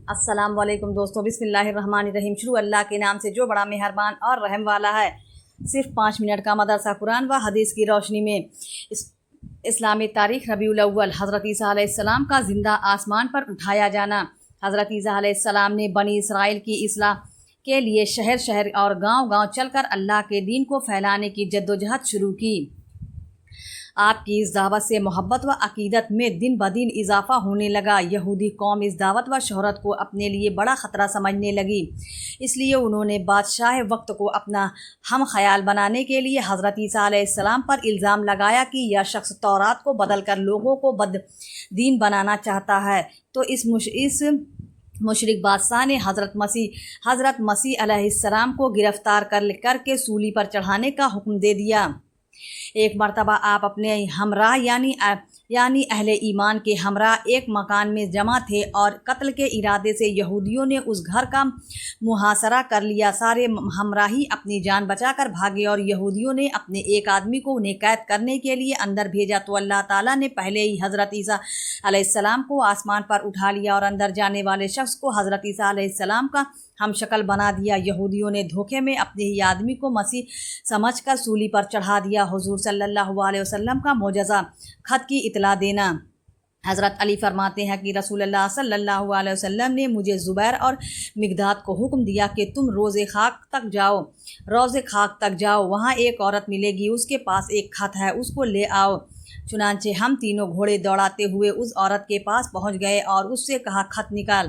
السلام علیکم دوستوں، بسم اللہ الرحمن الرحیم۔ شروع اللہ کے نام سے جو بڑا مہربان اور رحم والا ہے۔ صرف 5 منٹ کا مدرسہ قرآن و حدیث کی روشنی میں اسلامی تاریخ۔ ربیع الاول، حضرت عیسیٰ علیہ السلام کا زندہ آسمان پر اٹھایا جانا۔ حضرت عیسیٰ علیہ السلام نے بنی اسرائیل کی اصلاح کے لیے شہر شہر اور گاؤں گاؤں چل کر اللہ کے دین کو پھیلانے کی جدوجہد شروع کی۔ آپ کی اس دعوت سے محبت و عقیدت میں دن بدن اضافہ ہونے لگا۔ یہودی قوم اس دعوت و شہرت کو اپنے لیے بڑا خطرہ سمجھنے لگی، اس لیے انہوں نے بادشاہ وقت کو اپنا ہم خیال بنانے کے لیے حضرت عیسیٰ علیہ السلام پر الزام لگایا کہ یہ شخص تورات کو بدل کر لوگوں کو بد دین بنانا چاہتا ہے۔ تو اس مشرک بادشاہ نے حضرت مسیح علیہ السلام کو گرفتار کر کے سولی پر چڑھانے کا حکم دے دیا۔ ایک مرتبہ آپ اپنے ہمراہ یعنی اہل ایمان کے ہمراہ ایک مکان میں جمع تھے اور قتل کے ارادے سے یہودیوں نے اس گھر کا محاصرہ کر لیا۔ سارے ہمراہی اپنی جان بچا کر بھاگے اور یہودیوں نے اپنے ایک آدمی کو انہیں قید کرنے کے لیے اندر بھیجا تو اللہ تعالیٰ نے پہلے ہی حضرت عیسیٰ علیہ السلام کو آسمان پر اٹھا لیا اور اندر جانے والے شخص کو حضرت عیسیٰ علیہ السلام کا ہم شکل بنا دیا۔ یہودیوں نے دھوکے میں اپنے ہی آدمی کو مسیح سمجھ کر سولی پر چڑھا دیا۔ حضور صلی اللہ علیہ وسلم کا معجزہ خط کی اطلاع دینا۔ حضرت علی فرماتے ہیں کہ رسول اللہ صلی اللہ علیہ وسلم نے مجھے زبیر اور مقداد کو حکم دیا کہ تم روز خاک تک جاؤ، وہاں ایک عورت ملے گی، اس کے پاس ایک خط ہے، اس کو لے آؤ۔ چنانچہ ہم تینوں گھوڑے دوڑاتے ہوئے اس عورت کے پاس پہنچ گئے اور اس سے کہا خط نکال۔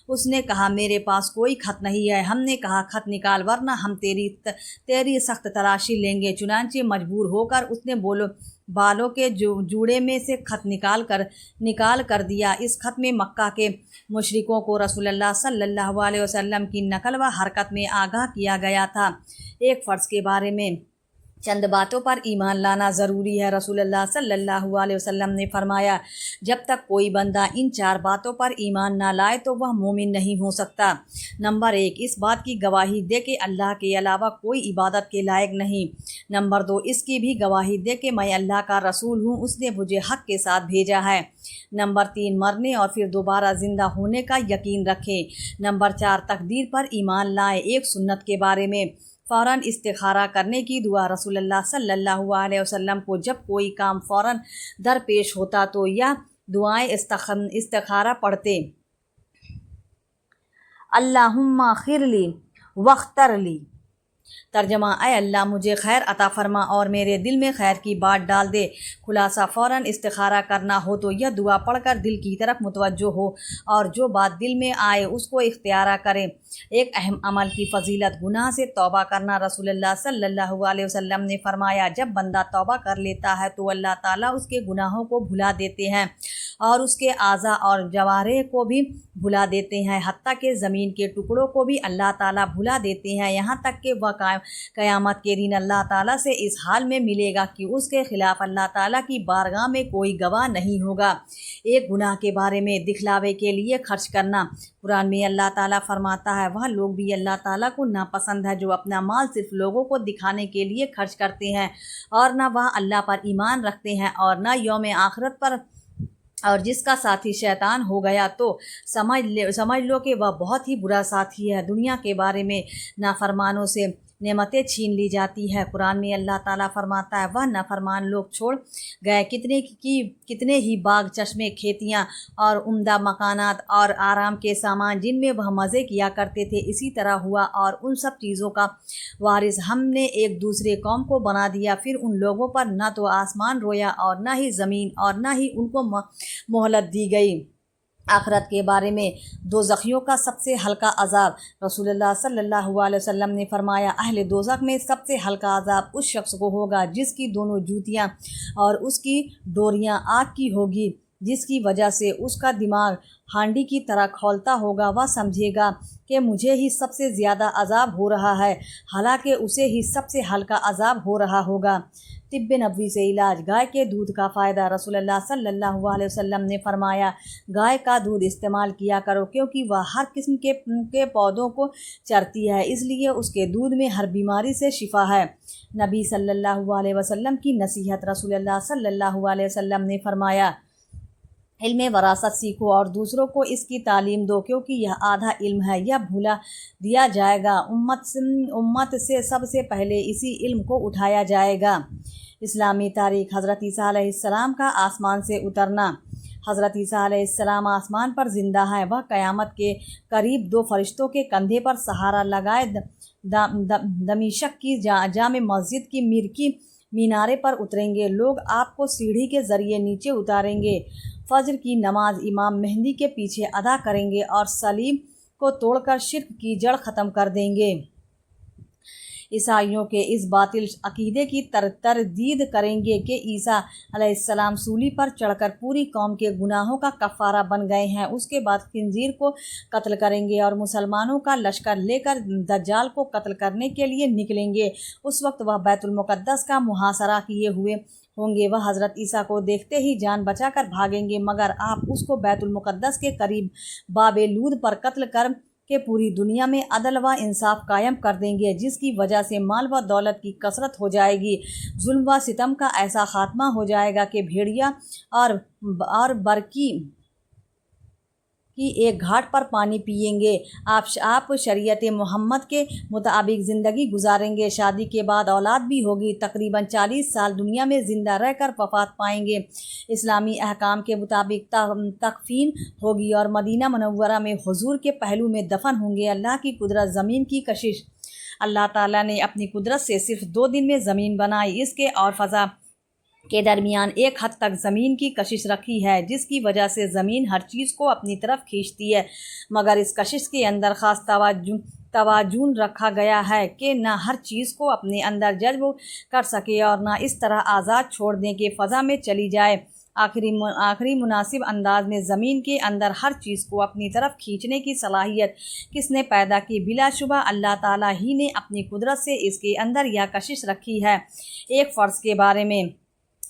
اس نے کہا میرے پاس کوئی خط نہیں ہے۔ ہم نے کہا خط نکال ورنہ ہم تیری سخت تلاشی لیں گے۔ چنانچہ مجبور ہو کر اس نے بالوں کے جوڑے میں سے خط نکال کر دیا۔ اس خط میں مکہ کے مشرکوں کو رسول اللہ صلی اللہ علیہ وسلم کی نقل و حرکت میں آگاہ کیا گیا تھا۔ ایک فرض کے بارے میں چند باتوں پر ایمان لانا ضروری ہے۔ رسول اللہ صلی اللہ علیہ وسلم نے فرمایا، جب تک کوئی بندہ ان 4 باتوں پر ایمان نہ لائے تو وہ مومن نہیں ہو سکتا۔ نمبر 1، اس بات کی گواہی دے کہ اللہ کے علاوہ کوئی عبادت کے لائق نہیں۔ نمبر 2، اس کی بھی گواہی دے کہ میں اللہ کا رسول ہوں، اس نے مجھے حق کے ساتھ بھیجا ہے۔ نمبر 3، مرنے اور پھر دوبارہ زندہ ہونے کا یقین رکھے۔ نمبر 4، تقدیر پر ایمان لائے۔ ایک سنت کے بارے میں فوراً استخارہ کرنے کی دعا۔ رسول اللہ صلی اللہ علیہ وسلم کو جب کوئی کام فوراً درپیش ہوتا تو یہ دعائیں استخارہ پڑھتے: اللہم خیر لی واختر لی۔ ترجمہ: اے اللہ مجھے خیر عطا فرما اور میرے دل میں خیر کی بات ڈال دے۔ خلاصہ: فوراً استخارہ کرنا ہو تو یہ دعا پڑھ کر دل کی طرف متوجہ ہو اور جو بات دل میں آئے اس کو اختیار کریں۔ ایک اہم عمل کی فضیلت: گناہ سے توبہ کرنا۔ رسول اللہ صلی اللہ علیہ وسلم نے فرمایا، جب بندہ توبہ کر لیتا ہے تو اللہ تعالیٰ اس کے گناہوں کو بھلا دیتے ہیں اور اس کے اعضاء اور جوارح کو بھی بھلا دیتے ہیں، حتیٰ کہ زمین کے ٹکڑوں کو بھی اللہ تعالیٰ بھلا دیتے ہیں، یہاں تک کہ وہ قیامت کے دن اللہ تعالیٰ سے اس حال میں ملے گا کہ اس کے خلاف اللہ تعالیٰ کی بارگاہ میں کوئی گواہ نہیں ہوگا۔ ایک گناہ کے بارے میں دکھلاوے کے لیے خرچ کرنا۔ قرآن میں اللہ تعالیٰ فرماتا ہے، وہ لوگ بھی اللہ تعالیٰ کو ناپسند ہے جو اپنا مال صرف لوگوں کو دکھانے کے لیے خرچ کرتے ہیں اور نہ وہ اللہ پر ایمان رکھتے ہیں اور نہ یوم آخرت پر، اور جس کا ساتھی شیطان ہو گیا تو سمجھ لو کہ وہ بہت ہی برا ساتھی ہے۔ دنیا کے بارے میں نافرمانوں سے نعمتیں چھین لی جاتی ہے۔ قرآن میں اللہ تعالیٰ فرماتا ہے، وہ نافرمان لوگ چھوڑ گئے کتنے ہی باغ، چشمے، کھیتیاں اور عمدہ مکانات اور آرام کے سامان جن میں وہ مزے کیا کرتے تھے، اسی طرح ہوا اور ان سب چیزوں کا وارث ہم نے ایک دوسرے قوم کو بنا دیا۔ پھر ان لوگوں پر نہ تو آسمان رویا اور نہ ہی زمین اور نہ ہی ان کو مہلت دی گئی۔ آخرت کے بارے میں دوزخیوں کا سب سے ہلکا عذاب۔ رسول اللہ صلی اللہ علیہ وسلم نے فرمایا، اہل دوزخ میں سب سے ہلکا عذاب اس شخص کو ہوگا جس کی دونوں جوتیاں اور اس کی ڈوریاں آگ کی ہوگی، جس کی وجہ سے اس کا دماغ ہانڈی کی طرح کھولتا ہوگا۔ وہ سمجھے گا کہ مجھے ہی سب سے زیادہ عذاب ہو رہا ہے، حالانکہ اسے ہی سب سے ہلکا عذاب ہو رہا ہوگا۔ طب نبوی سے علاج۔ گائے کے دودھ کا فائدہ۔ رسول اللہ صلی اللہ علیہ وسلم نے فرمایا، گائے کا دودھ استعمال کیا کرو کیونکہ وہ ہر قسم کے پودوں کو چرتی ہے، اس لیے اس کے دودھ میں ہر بیماری سے شفا ہے۔ نبی صلی اللہ علیہ وسلم کی نصیحت۔ رسول اللہ صلی اللہ علیہ وسلم نے فرمایا، علم وراثت سیکھو اور دوسروں کو اس کی تعلیم دو، کیونکہ یہ آدھا علم ہے، یہ بھولا دیا جائے گا۔ امت سے سب سے پہلے اسی علم کو اٹھایا جائے گا۔ اسلامی تاریخ۔ حضرت عیسیٰ علیہ السلام کا آسمان سے اترنا۔ حضرت عیسیٰ علیہ السلام آسمان پر زندہ ہیں۔ وہ قیامت کے قریب دو فرشتوں کے کندھے پر سہارا لگائے دمشق کی جامع مسجد کی میرکی مینارے پر اتریں گے۔ لوگ آپ کو سیڑھی کے ذریعے نیچے اتاریں گے۔ فجر کی نماز امام مہدی کے پیچھے ادا کریں گے اور صلیب کو توڑ کر شرک کی جڑ ختم کر دیں گے۔ عیسائیوں کے اس باطل عقیدے کی تردید کریں گے کہ عیسیٰ علیہ السلام سولی پر چڑھ کر پوری قوم کے گناہوں کا کفارہ بن گئے ہیں۔ اس کے بعد خنزیر کو قتل کریں گے اور مسلمانوں کا لشکر لے کر دجال کو قتل کرنے کے لیے نکلیں گے۔ اس وقت وہ بیت المقدس کا محاصرہ کیے ہوئے ہوں گے۔ وہ حضرت عیسیٰ کو دیکھتے ہی جان بچا کر بھاگیں گے، مگر آپ اس کو بیت المقدس کے قریب باب لود پر قتل کر کہ پوری دنیا میں عدل و انصاف قائم کر دیں گے، جس کی وجہ سے مال و دولت کی کثرت ہو جائے گی، ظلم و ستم کا ایسا خاتمہ ہو جائے گا کہ بھیڑیا اور برکی کی ایک گھاٹ پر پانی پیئیں گے۔ آپ شریعت محمد کے مطابق زندگی گزاریں گے، شادی کے بعد اولاد بھی ہوگی، تقریباً 40 سال دنیا میں زندہ رہ کر وفات پائیں گے، اسلامی احکام کے مطابق تکفین ہوگی اور مدینہ منورہ میں حضور کے پہلو میں دفن ہوں گے۔ اللہ کی قدرت۔ زمین کی کشش۔ اللہ تعالیٰ نے اپنی قدرت سے صرف 2 دن میں زمین بنائی، اس کے اور فضا کے درمیان ایک حد تک زمین کی کشش رکھی ہے، جس کی وجہ سے زمین ہر چیز کو اپنی طرف کھینچتی ہے، مگر اس کشش کے اندر خاص توازن رکھا گیا ہے کہ نہ ہر چیز کو اپنے اندر جذب کر سکے اور نہ اس طرح آزاد چھوڑ دیں کہ فضا میں چلی جائے۔ آخری مناسب انداز میں زمین کے اندر ہر چیز کو اپنی طرف کھینچنے کی صلاحیت کس نے پیدا کی؟ بلا شبہ اللہ تعالیٰ ہی نے اپنی قدرت سے اس کے اندر یہ کشش رکھی ہے۔ ایک فرض کے بارے میں۔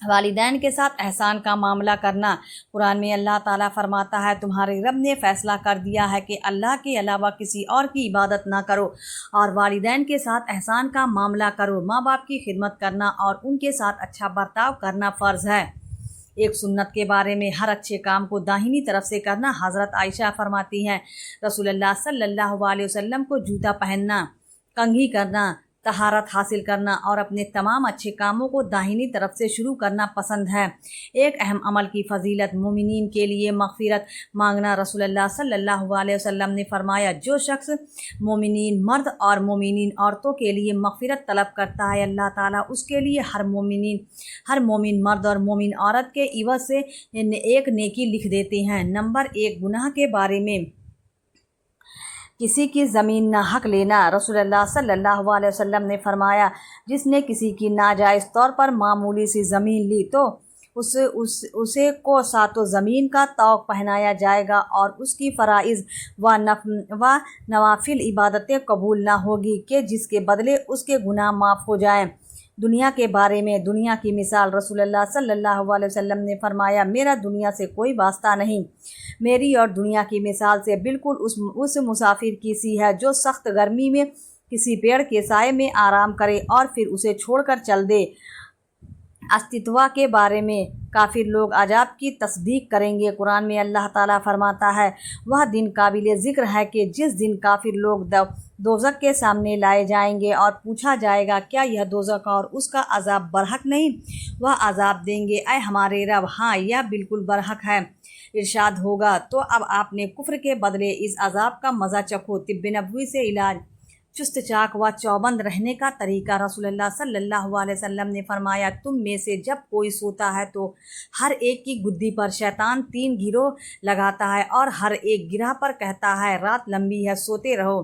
والدین کے ساتھ احسان کا معاملہ کرنا۔ قرآن میں اللہ تعالیٰ فرماتا ہے، تمہارے رب نے فیصلہ کر دیا ہے کہ اللہ کے علاوہ کسی اور کی عبادت نہ کرو اور والدین کے ساتھ احسان کا معاملہ کرو۔ ماں باپ کی خدمت کرنا اور ان کے ساتھ اچھا برتاؤ کرنا فرض ہے۔ ایک سنت کے بارے میں، ہر اچھے کام کو داہنی طرف سے کرنا۔ حضرت عائشہ فرماتی ہیں، رسول اللہ صلی اللہ علیہ وسلم کو جوتا پہننا، کنگھی کرنا، طہارت حاصل کرنا اور اپنے تمام اچھے کاموں کو داہنی طرف سے شروع کرنا پسند ہے۔ ایک اہم عمل کی فضیلت، مومنین کے لیے مغفرت مانگنا۔ رسول اللہ صلی اللہ علیہ وسلم نے فرمایا، جو شخص مومنین مرد اور مومنین عورتوں کے لیے مغفرت طلب کرتا ہے، اللہ تعالیٰ اس کے لیے ہر مومن مرد اور مومن عورت کے عوض سے ایک نیکی لکھ دیتے ہیں۔ نمبر 1، گناہ کے بارے میں کسی کی زمین نہ حق لینا۔ رسول اللہ صلی اللہ علیہ وسلم نے فرمایا، جس نے کسی کی ناجائز طور پر معمولی سی زمین لی تو اسے کو ساتوں زمین کا طوق پہنایا جائے گا اور اس کی فرائض و نوافل عبادتیں قبول نہ ہوگی کہ جس کے بدلے اس کے گناہ معاف ہو جائیں۔ دنیا کے بارے میں، دنیا کی مثال۔ رسول اللہ صلی اللہ علیہ وسلم نے فرمایا، میرا دنیا سے کوئی واسطہ نہیں، میری اور دنیا کی مثال سے بالکل اس مسافر کی سی ہے جو سخت گرمی میں کسی پیڑ کے سائے میں آرام کرے اور پھر اسے چھوڑ کر چل دے۔ استوا کے بارے میں کافر لوگ عذاب کی تصدیق کریں گے۔ قرآن میں اللہ تعالیٰ فرماتا ہے، وہ دن قابل ذکر ہے کہ جس دن کافر لوگ دوزخ کے سامنے لائے جائیں گے اور پوچھا جائے گا، کیا یہ دوزخ اور اس کا عذاب برحق نہیں؟ وہ عذاب دیں گے، اے ہمارے رب، ہاں یہ بالکل برحق ہے۔ ارشاد ہوگا، تو اب آپ نے کفر کے بدلے اس عذاب کا مزہ چکھو۔ طب نبوی سے علاج، چست چاک و چوبند رہنے کا طریقہ۔ رسول اللہ صلی اللہ علیہ وسلم نے فرمایا، تم میں سے جب کوئی سوتا ہے تو ہر ایک کی گدی پر شیطان 3 گروہ لگاتا ہے اور ہر ایک گرہ پر کہتا ہے، رات لمبی ہے، سوتے رہو،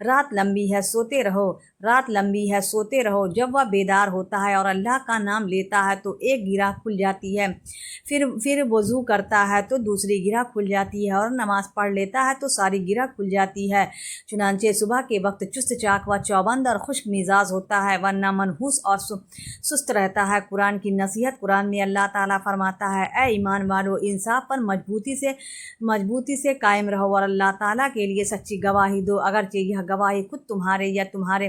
رات لمبی ہے، سوتے رہو، رات لمبی ہے، سوتے رہو۔ جب وہ بیدار ہوتا ہے اور اللہ کا نام لیتا ہے تو ایک گرہ کھل جاتی ہے، پھر وضو کرتا ہے تو دوسری گرہ کھل جاتی ہے اور نماز پڑھ لیتا ہے تو ساری گرہ کھل جاتی ہے۔ چنانچہ صبح کے وقت چست چاک و چوبند اور خشک مزاج ہوتا ہے، ورنہ منحوس اور سست رہتا ہے۔ قرآن کی نصیحت۔ قرآن میں اللہ تعالیٰ فرماتا ہے، اے ایمان والو، انصاف پر مضبوطی سے قائم رہو اور اللہ تعالیٰ کے لیے سچی گواہی دو، اگرچہ یہ گواہی خود تمہارے یا تمہارے